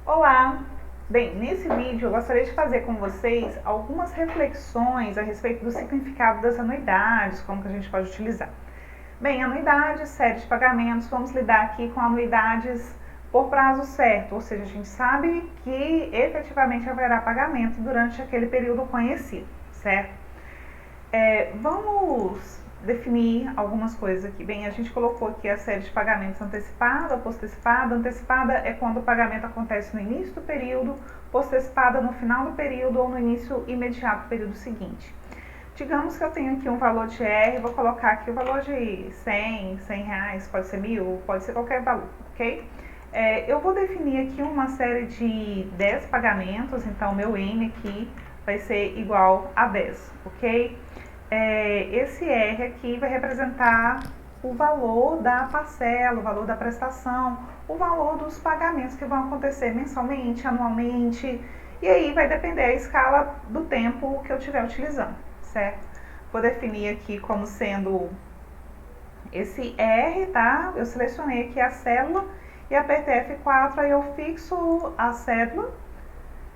Olá! Bem, nesse vídeo eu gostaria de fazer com vocês algumas reflexões a respeito do significado das anuidades, como que a gente pode utilizar. Bem, anuidades, série de pagamentos, vamos lidar aqui com anuidades por prazo certo, ou seja, a gente sabe que efetivamente haverá pagamento durante aquele período conhecido, certo? Vamos definir algumas coisas aqui. Bem, a gente colocou aqui a série de pagamentos antecipada, postecipada. Antecipada é quando o pagamento acontece no início do período, postecipada no final do período ou no início imediato do período seguinte. Digamos que eu tenho aqui um valor de R, vou colocar aqui o valor de 100 reais, pode ser 1.000, pode ser qualquer valor, ok? Eu vou definir aqui uma série de 10 pagamentos, então meu N aqui vai ser igual a 10, ok? Esse R aqui vai representar o valor da parcela, o valor da prestação, o valor dos pagamentos que vão acontecer mensalmente, anualmente, e aí vai depender a escala do tempo que eu estiver utilizando, certo? Vou definir aqui como sendo esse R, tá? Eu selecionei aqui a célula e apertei F4, aí eu fixo a célula,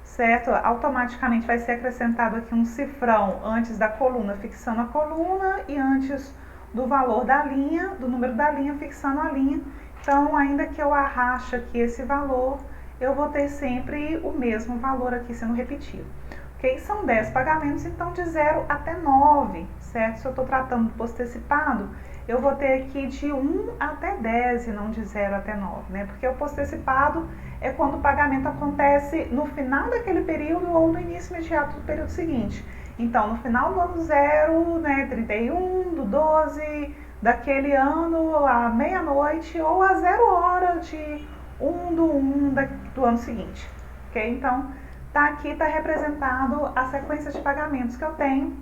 certo? Automaticamente vai ser acrescentado aqui um cifrão antes da coluna, fixando a coluna, e antes do valor da linha, do número da linha, fixando a linha. Então, ainda que eu arraste aqui esse valor, eu vou ter sempre o mesmo valor aqui sendo repetido. Ok? São 10 pagamentos, então de 0 até 9, certo? Se eu estou tratando do postecipado, eu vou ter aqui de 1 até 10 e não de 0 até 9, né? Porque o postecipado é quando o pagamento acontece no final daquele período ou no início imediato do período seguinte. Então, no final do ano 0, né, 31 do 12 daquele ano, à meia-noite, ou a 0 hora de 1 do 1 do ano seguinte, ok? Então, aqui está representado a sequência de pagamentos que eu tenho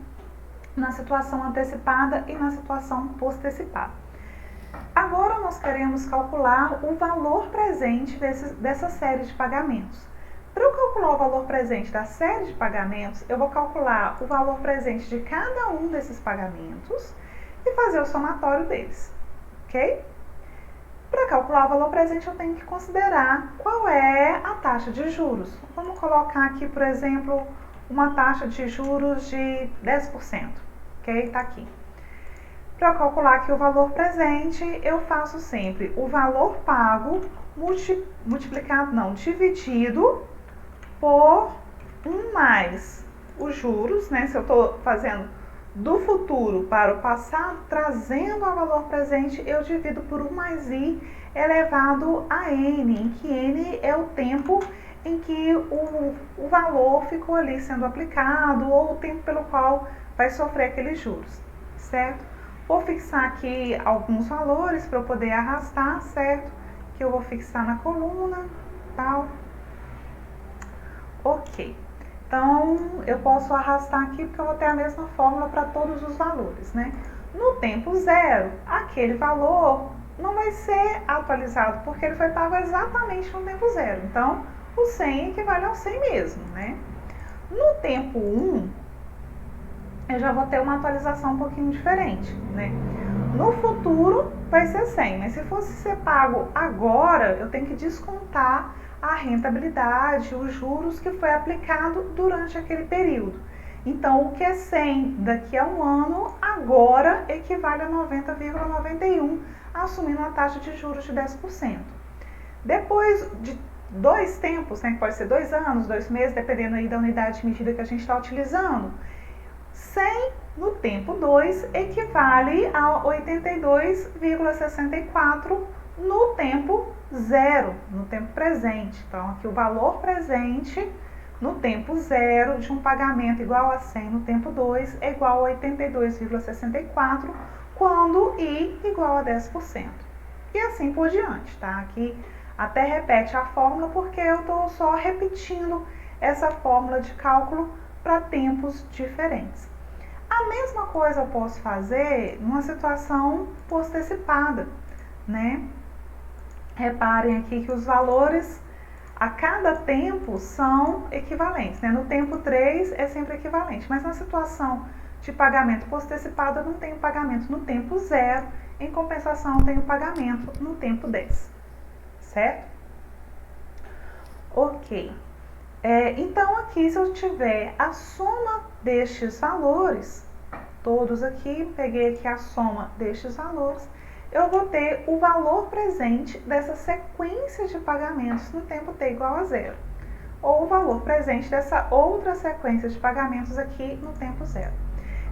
na situação antecipada e na situação postecipada. Agora nós queremos calcular o valor presente dessa série de pagamentos. Para eu calcular o valor presente da série de pagamentos, eu vou calcular o valor presente de cada um desses pagamentos e fazer o somatório deles, ok? Para calcular o valor presente, eu tenho que considerar qual é a taxa de juros. Vamos colocar aqui, por exemplo, uma taxa de juros de 10%, ok? Está aqui. Para calcular aqui o valor presente, eu faço sempre o valor pago dividido por 1 mais os juros, né? Se eu estou fazendo do futuro para o passado, trazendo ao valor presente, eu divido por 1 mais I elevado a N, em que N é o tempo em que o valor ficou ali sendo aplicado, ou o tempo pelo qual vai sofrer aqueles juros, certo? Vou fixar aqui alguns valores para eu poder arrastar, certo? Que eu vou fixar na coluna, tal. Ok. Então, eu posso arrastar aqui porque eu vou ter a mesma fórmula para todos os valores, né? No tempo 0, aquele valor não vai ser atualizado porque ele foi pago exatamente no tempo 0. Então, o 100 equivale ao 100 mesmo, né? No tempo 1, eu já vou ter uma atualização um pouquinho diferente, né? No futuro vai ser 100, mas se fosse ser pago agora, eu tenho que descontar a rentabilidade, os juros que foi aplicado durante aquele período. Então, o que é 100 daqui a um ano, agora equivale a 90,91, assumindo uma taxa de juros de 10%. Depois de 2 tempos, né, que pode ser 2 anos, 2 meses, dependendo aí da unidade de medida que a gente está utilizando, 100 no tempo 2 equivale a 82,64 no tempo 0, no tempo presente. Então, aqui o valor presente no tempo 0 de um pagamento igual a 100 no tempo 2 é igual a 82,64 quando I igual a 10%. E assim por diante, tá? Aqui até repete a fórmula porque eu estou só repetindo essa fórmula de cálculo para tempos diferentes. A mesma coisa eu posso fazer numa situação postecipada, né? Reparem aqui que os valores a cada tempo são equivalentes, né? No tempo 3 é sempre equivalente, mas na situação de pagamento postecipado eu não tenho pagamento no tempo 0, em compensação eu tenho pagamento no tempo 10, certo? Ok. Então aqui, se eu tiver a soma destes valores, todos aqui, peguei aqui a soma destes valores, eu vou ter o valor presente dessa sequência de pagamentos no tempo t igual a zero, ou o valor presente dessa outra sequência de pagamentos aqui no tempo zero.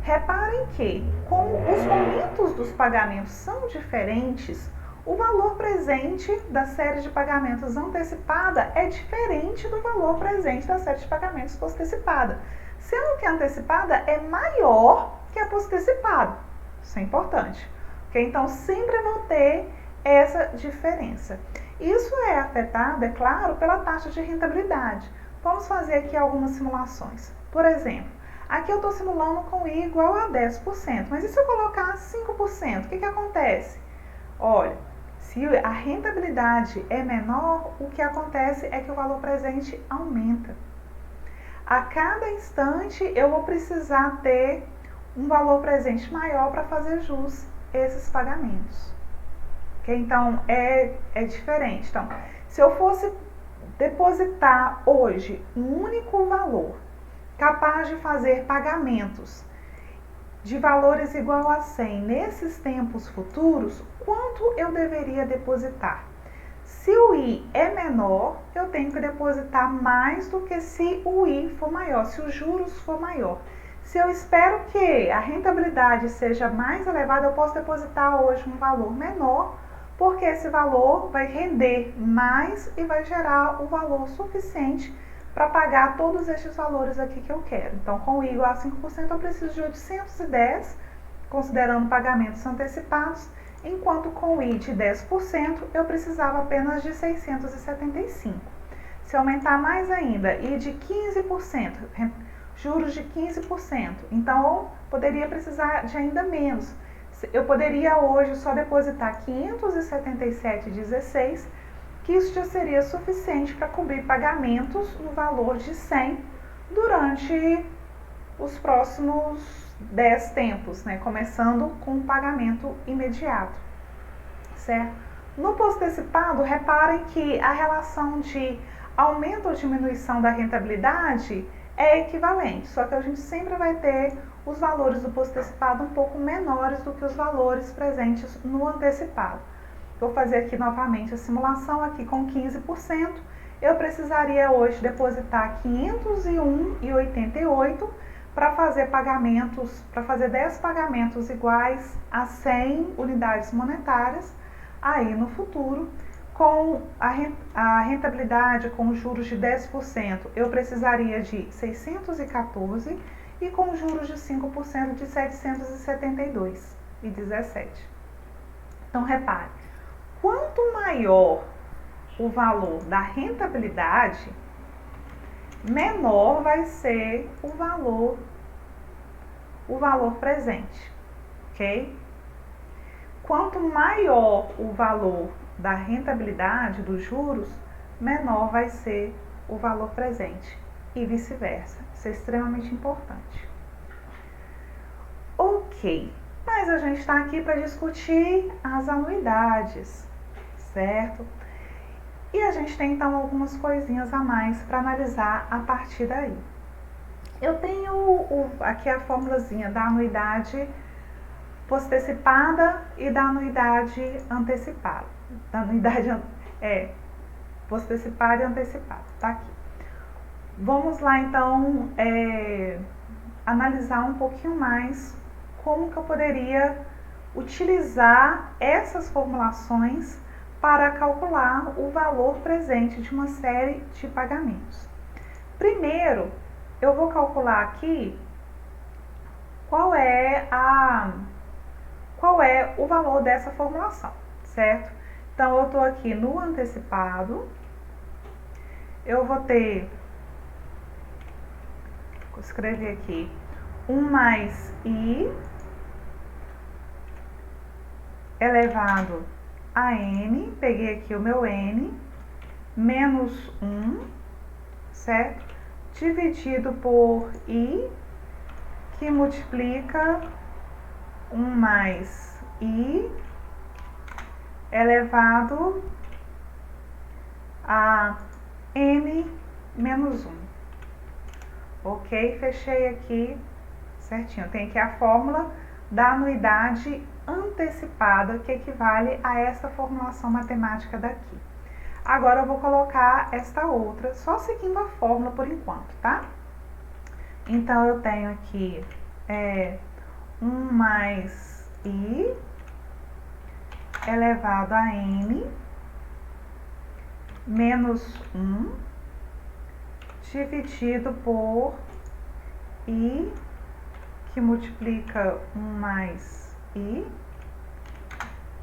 Reparem que, como os momentos dos pagamentos são diferentes, o valor presente da série de pagamentos antecipada é diferente do valor presente da série de pagamentos postecipada, sendo que a antecipada é maior que a postecipada. Isso é importante, ok? Então, sempre vou ter essa diferença. Isso é afetado, é claro, pela taxa de rentabilidade. Vamos fazer aqui algumas simulações. Por exemplo, aqui eu estou simulando com I igual a 10%, mas e se eu colocar 5%? O que acontece? Olha, se a rentabilidade é menor, o que acontece é que o valor presente aumenta. A cada instante eu vou precisar ter um valor presente maior para fazer jus esses pagamentos. Okay? Então, é diferente. Então, se eu fosse depositar hoje um único valor capaz de fazer pagamentos de valores igual a 100 nesses tempos futuros, quanto eu deveria depositar? Se o I é menor, eu tenho que depositar mais do que se o I for maior, se os juros for maior. Se eu espero que a rentabilidade seja mais elevada, eu posso depositar hoje um valor menor, porque esse valor vai render mais e vai gerar o valor suficiente para pagar todos estes valores aqui que eu quero. Então, com o I igual a 5%, eu preciso de 810, considerando pagamentos antecipados, enquanto com o I de 10%, eu precisava apenas de 675. Se aumentar mais ainda, I de 15%, juros de 15%, então eu poderia precisar de ainda menos. Eu poderia hoje só depositar 577,16, que isso já seria suficiente para cobrir pagamentos no valor de 100 durante os próximos 10 tempos, né? Começando com o pagamento imediato, certo? No postecipado, reparem que a relação de aumento ou diminuição da rentabilidade é equivalente, só que a gente sempre vai ter os valores do postecipado um pouco menores do que os valores presentes no antecipado. Vou fazer aqui novamente a simulação, aqui com 15%, eu precisaria hoje depositar 501,88 para fazer pagamentos, para fazer 10 pagamentos iguais a 100 unidades monetárias. Aí no futuro, com a rentabilidade com juros de 10%, eu precisaria de 614 e com juros de 5% de 772,17. Então repare, quanto maior o valor da rentabilidade, menor vai ser o valor presente, ok? Quanto maior o valor da rentabilidade dos juros, menor vai ser o valor presente e vice-versa. Isso é extremamente importante. Ok, mas a gente está aqui para discutir as anuidades, certo? E a gente tem então algumas coisinhas a mais para analisar a partir daí. Eu tenho aqui a formulazinha da anuidade postecipada e da anuidade antecipada. Da anuidade postecipada e antecipada, tá aqui. Vamos lá então analisar um pouquinho mais como que eu poderia utilizar essas formulações para calcular o valor presente de uma série de pagamentos. Primeiro, eu vou calcular aqui qual é o valor dessa formulação, certo? Então, eu estou aqui no antecipado, eu vou ter, vou escrever aqui, 1 mais I elevado a N, peguei aqui o meu N, menos 1, certo? Dividido por I, que multiplica 1 mais I elevado a N menos 1. Ok? Fechei aqui certinho. Tem aqui a fórmula da anuidade antecipada, que equivale a essa formulação matemática daqui. Agora eu vou colocar esta outra, só seguindo a fórmula por enquanto, tá? Então eu tenho aqui 1 mais I elevado a N menos 1 dividido por I, que multiplica 1 mais I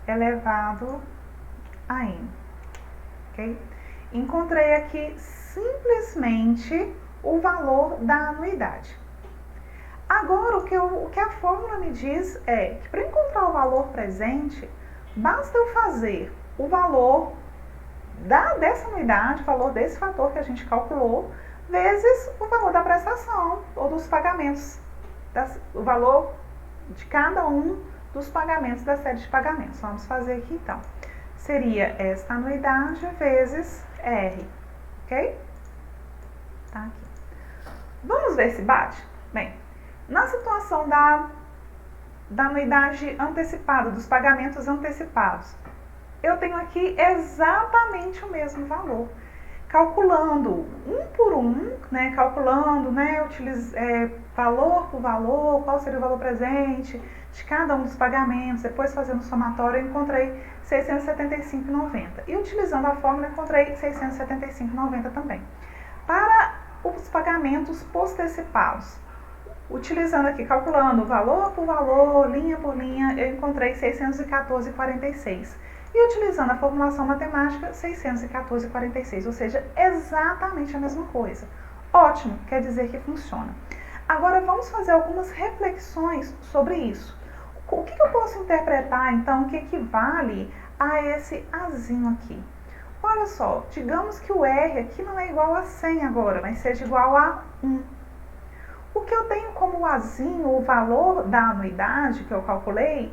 elevado a N. Okay? Encontrei aqui simplesmente o valor da anuidade. Agora, o que a fórmula me diz é que para encontrar o valor presente, basta eu fazer o valor dessa anuidade, o valor desse fator que a gente calculou, vezes o valor da prestação ou dos pagamentos, o valor de cada um dos pagamentos da série de pagamentos. Vamos fazer aqui então. Seria esta anuidade vezes R, ok? Tá aqui. Vamos ver se bate? Bem, na situação da anuidade antecipada, dos pagamentos antecipados, eu tenho aqui exatamente o mesmo valor. Calculando um por um, né, calculando, né, valor por valor, qual seria o valor presente de cada um dos pagamentos, depois fazendo o somatório, eu encontrei R$ 675,90. E utilizando a fórmula, eu encontrei R$ 675,90 também. Para os pagamentos postecipados, utilizando aqui, calculando valor por valor, linha por linha, eu encontrei R$ 614,46. E utilizando a formulação matemática, 614,46, ou seja, exatamente a mesma coisa. Ótimo, quer dizer que funciona. Agora vamos fazer algumas reflexões sobre isso. O que eu posso interpretar, então, que equivale a esse Azinho aqui? Olha só, digamos que o R aqui não é igual a 100 agora, mas seja igual a 1. O que eu tenho como Azinho, o valor da anuidade que eu calculei,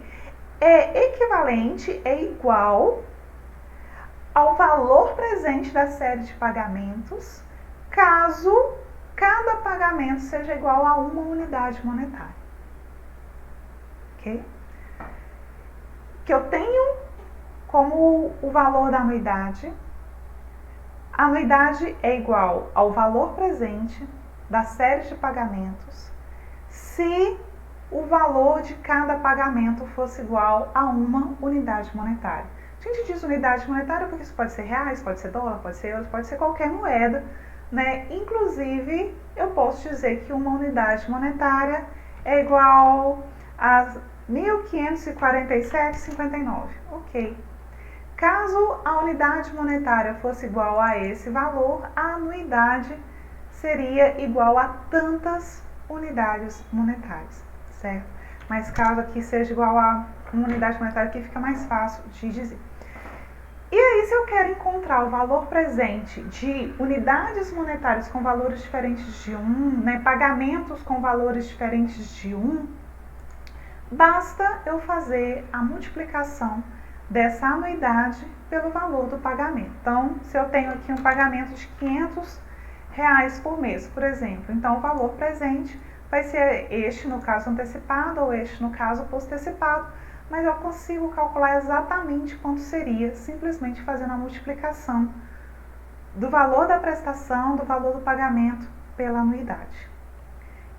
é equivalente, é igual ao valor presente da série de pagamentos, caso cada pagamento seja igual a uma unidade monetária. Ok? Que eu tenho como o valor da anuidade, a anuidade é igual ao valor presente da série de pagamentos, se o valor de cada pagamento fosse igual a uma unidade monetária. A gente diz unidade monetária porque isso pode ser reais, pode ser dólar, pode ser euro, pode ser qualquer moeda, né? Inclusive, eu posso dizer que uma unidade monetária é igual a 1.547,59. Ok. Caso a unidade monetária fosse igual a esse valor, a anuidade seria igual a tantas unidades monetárias. Certo? Mas caso aqui seja igual a uma unidade monetária, aqui fica mais fácil de dizer. E aí, se eu quero encontrar o valor presente de unidades monetárias com valores diferentes de 1, né, pagamentos com valores diferentes de 1, basta eu fazer a multiplicação dessa anuidade pelo valor do pagamento. Então, se eu tenho aqui um pagamento de R$500 por mês, por exemplo, então o valor presente vai ser este no caso antecipado ou este no caso postecipado, mas eu consigo calcular exatamente quanto seria, simplesmente fazendo a multiplicação do valor da prestação, do valor do pagamento pela anuidade.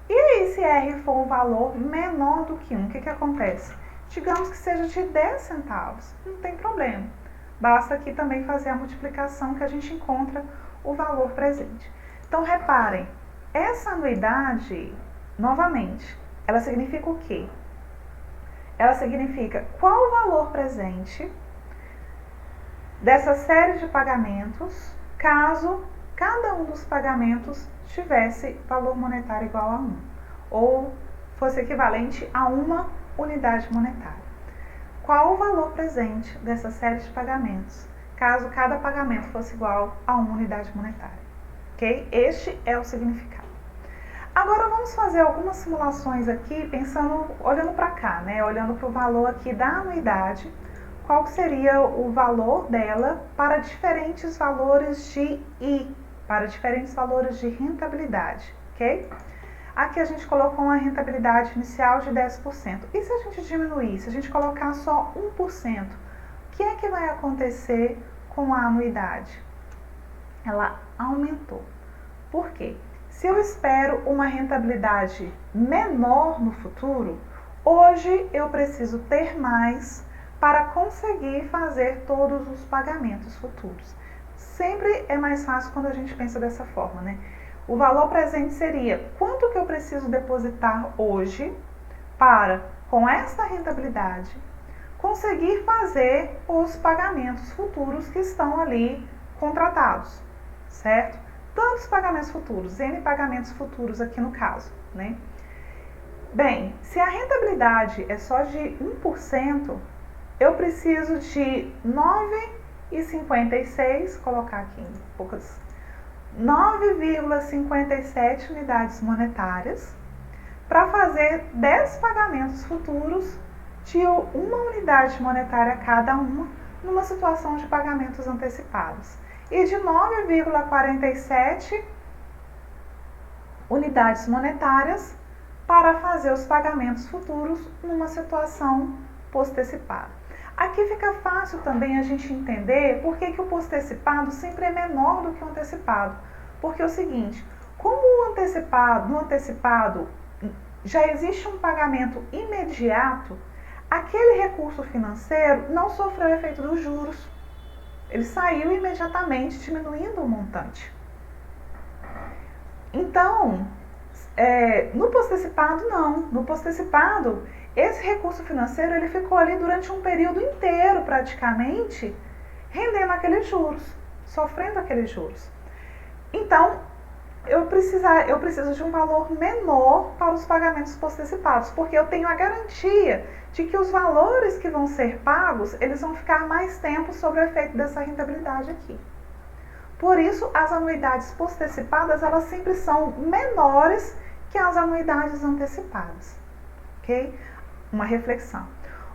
E aí, se R for um valor menor do que 1, o que acontece? Digamos que seja de 10 centavos, não tem problema. Basta aqui também fazer a multiplicação que a gente encontra o valor presente. Então, reparem, essa anuidade, novamente, ela significa o quê? Ela significa qual o valor presente dessa série de pagamentos, caso cada um dos pagamentos tivesse valor monetário igual a 1, ou fosse equivalente a uma unidade monetária. Qual o valor presente dessa série de pagamentos, caso cada pagamento fosse igual a uma unidade monetária? Ok? Este é o significado. Agora vamos fazer algumas simulações aqui, pensando, olhando para cá, né? Olhando para o valor aqui da anuidade, qual seria o valor dela para diferentes valores de I, para diferentes valores de rentabilidade, ok? Aqui a gente colocou uma rentabilidade inicial de 10%. E se a gente diminuir, se a gente colocar só 1%, o que é que vai acontecer com a anuidade? Ela aumentou. Por quê? Se eu espero uma rentabilidade menor no futuro, hoje eu preciso ter mais para conseguir fazer todos os pagamentos futuros. Sempre é mais fácil quando a gente pensa dessa forma, né? O valor presente seria quanto que eu preciso depositar hoje para, com esta rentabilidade, conseguir fazer os pagamentos futuros que estão ali contratados, certo? Tantos pagamentos futuros, N pagamentos futuros aqui no caso, né? Bem, se a rentabilidade é só de 1%, eu preciso de 9,56, colocar aqui em poucas, 9,57 unidades monetárias para fazer 10 pagamentos futuros de uma unidade monetária cada uma numa situação de pagamentos antecipados. E de 9,47 unidades monetárias para fazer os pagamentos futuros numa situação postecipada. Aqui fica fácil também a gente entender por que o postecipado sempre é menor do que o antecipado. Porque é o seguinte, como no antecipado já existe um pagamento imediato, aquele recurso financeiro não sofreu o efeito dos juros. Ele saiu imediatamente, diminuindo o montante. Então, no postecipado não. No postecipado, esse recurso financeiro ele ficou ali durante um período inteiro, praticamente, rendendo aqueles juros, sofrendo aqueles juros. Então, eu preciso de um valor menor para os pagamentos postecipados, porque eu tenho a garantia de que os valores que vão ser pagos, eles vão ficar mais tempo sob o efeito dessa rentabilidade aqui. Por isso, as anuidades postecipadas, elas sempre são menores que as anuidades antecipadas, ok? Uma reflexão.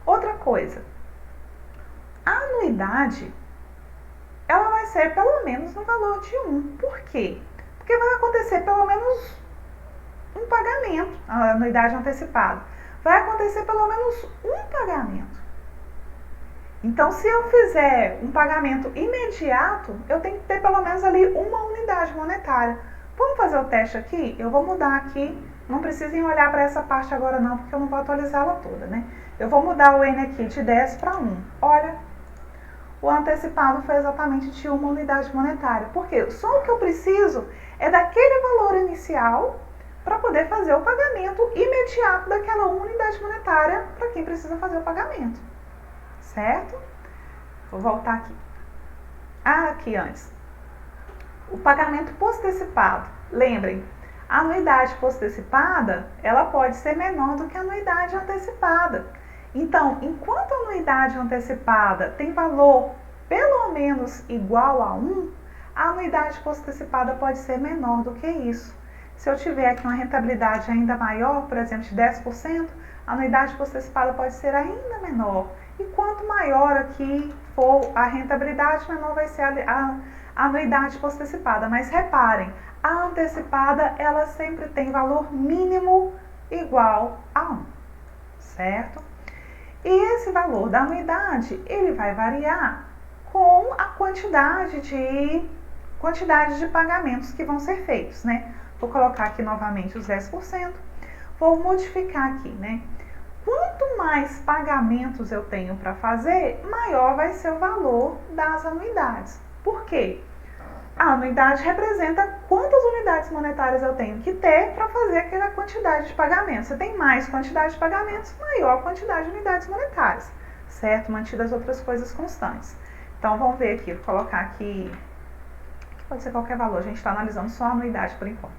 Outra coisa, a anuidade, ela vai ser pelo menos no valor de 1. Por quê? Porque vai acontecer pelo menos um pagamento, a anuidade antecipada. Vai acontecer pelo menos um pagamento. Então, se eu fizer um pagamento imediato, eu tenho que ter pelo menos ali uma unidade monetária. Vamos fazer o teste aqui? Eu vou mudar aqui. Não precisem olhar para essa parte agora não, porque eu não vou atualizá-la toda, né? Eu vou mudar o N aqui de 10 para 1. Olha, o antecipado foi exatamente de uma unidade monetária. Por quê? Só o que eu preciso é daquele valor inicial para poder fazer o pagamento imediato daquela unidade monetária para quem precisa fazer o pagamento. Certo? Vou voltar aqui. Aqui antes. O pagamento postecipado. Lembrem, a anuidade postecipada, ela pode ser menor do que a anuidade antecipada. Então, enquanto a anuidade antecipada tem valor pelo menos igual a 1, a anuidade postecipada pode ser menor do que isso. Se eu tiver aqui uma rentabilidade ainda maior, por exemplo, de 10%, a anuidade postecipada pode ser ainda menor. E quanto maior aqui for a rentabilidade, menor vai ser a anuidade postecipada. Mas reparem, a antecipada, ela sempre tem valor mínimo igual a 1, certo? E esse valor da anuidade, ele vai variar com a quantidade de pagamentos que vão ser feitos, né? Vou colocar aqui novamente os 10%, vou modificar aqui, né? Quanto mais pagamentos eu tenho para fazer, maior vai ser o valor das anuidades. Por quê? A anuidade representa quantas unidades monetárias eu tenho que ter para fazer aquela quantidade de pagamentos. Se tem mais quantidade de pagamentos, maior quantidade de unidades monetárias, certo? Mantidas outras coisas constantes. Então, vamos ver aqui, vou colocar aqui pode ser qualquer valor, a gente está analisando só a anuidade por enquanto.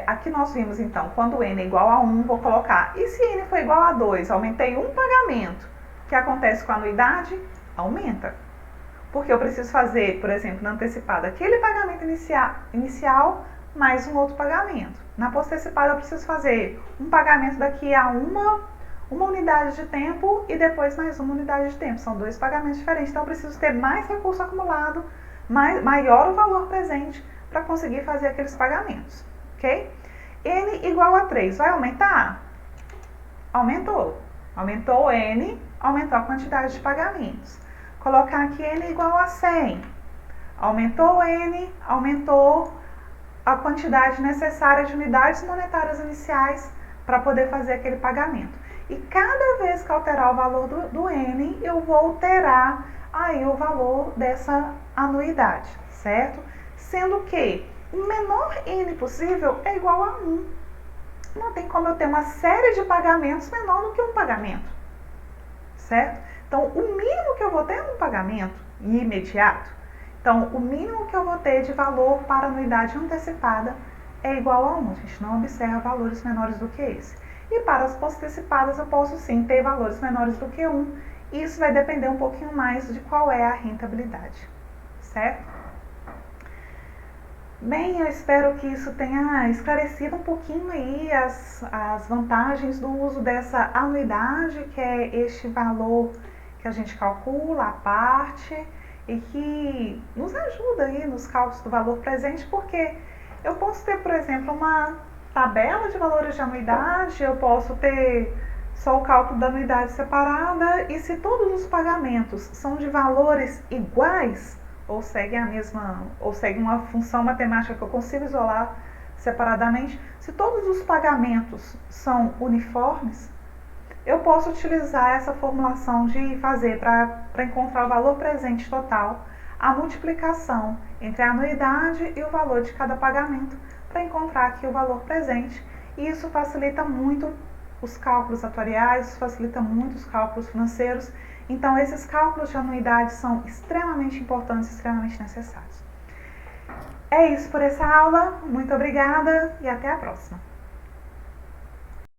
Aqui nós vimos então, quando N é igual a 1, vou colocar, e se N for igual a 2, aumentei um pagamento, o que acontece com a anuidade? Aumenta. Porque eu preciso fazer, por exemplo, na antecipada, aquele pagamento inicial mais um outro pagamento. Na postecipada eu preciso fazer um pagamento daqui a uma unidade de tempo e depois mais uma unidade de tempo. São dois pagamentos diferentes, então eu preciso ter mais recurso acumulado, maior o valor presente para conseguir fazer aqueles pagamentos, ok? N igual a 3, vai aumentar? Aumentou. Aumentou N, aumentou a quantidade de pagamentos. Colocar aqui N igual a 100. Aumentou N, aumentou a quantidade necessária de unidades monetárias iniciais para poder fazer aquele pagamento. E cada vez que alterar o valor do N, eu vou alterar aí o valor dessa anuidade, certo? Sendo que o menor N possível é igual a 1. Não tem como eu ter uma série de pagamentos menor do que um pagamento, certo? Então, o mínimo que eu vou ter é um pagamento imediato. Então, o mínimo que eu vou ter de valor para anuidade antecipada é igual a 1. A gente não observa valores menores do que esse. E para as postecipadas eu posso sim ter valores menores do que 1. Isso vai depender um pouquinho mais de qual é a rentabilidade, certo? Bem, eu espero que isso tenha esclarecido um pouquinho aí as vantagens do uso dessa anuidade, que é este valor que a gente calcula, a parte, e que nos ajuda aí nos cálculos do valor presente, porque eu posso ter, por exemplo, uma tabela de valores de anuidade, eu posso ter só o cálculo da anuidade separada, e se todos os pagamentos são de valores iguais, ou segue uma função matemática que eu consigo isolar separadamente, se todos os pagamentos são uniformes, eu posso utilizar essa formulação de fazer para encontrar o valor presente total, a multiplicação entre a anuidade e o valor de cada pagamento, para encontrar aqui o valor presente. E isso facilita muito os cálculos atuariais, facilita muito os cálculos financeiros. Então, esses cálculos de anuidade são extremamente importantes e extremamente necessários. É isso por essa aula. Muito obrigada e até a próxima.